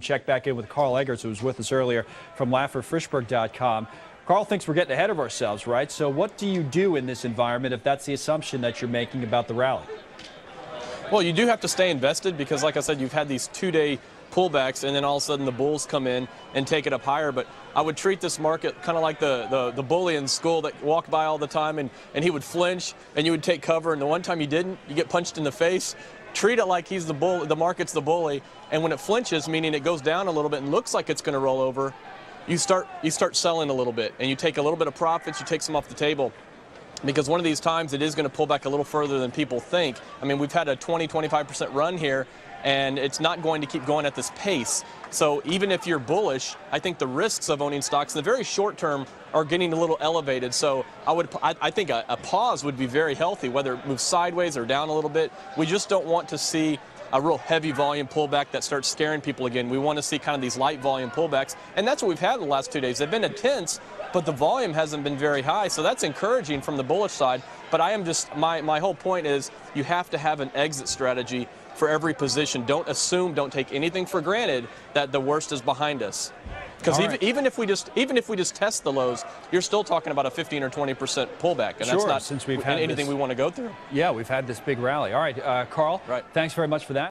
Check back in with Karl Eggerss, who was with us earlier from LafferFrishburg.com. Karl thinks we're getting ahead of ourselves, right? So what do you do in this environment if that's the assumption that you're making about the rally? Well, you do have to stay invested because, like I said, you've had these two-day pullbacks, and then all of a sudden the bulls come in and take it up higher. But I would treat this market kind of like the bully in school that walked by all the time, and he would flinch, and you would take cover, and the one time you didn't, you get punched in the face. Treat it like he's the bull, the market's the bully, and when it flinches, meaning it goes down a little bit and looks like it's going to roll over, you start selling a little bit, and you take a little bit of profits, you take some off the table. Because one of these times it is going to pull back a little further than people think. I mean, we've had a 20-25% run here, and it's not going to keep going at this pace. So even if you're bullish, I think the risks of owning stocks in the very short term are getting a little elevated. So I think a pause would be very healthy, whether it moves sideways or down a little bit. We just don't want to see a real heavy volume pullback that starts scaring people again. We want to see kind of these light volume pullbacks, and that's what we've had the last 2 days. They've been intense, but the volume hasn't been very high, so that's encouraging from the bullish side. But I am just, my whole point is you have to have an exit strategy for every position. Don't assume, don't take anything for granted that the worst is behind us. Because even if we just test the lows, you're still talking about a 15 or 20% pullback, and that's not since we've had anything we want to go through. Yeah, we've had this big rally. All right, Karl, thanks very much for that.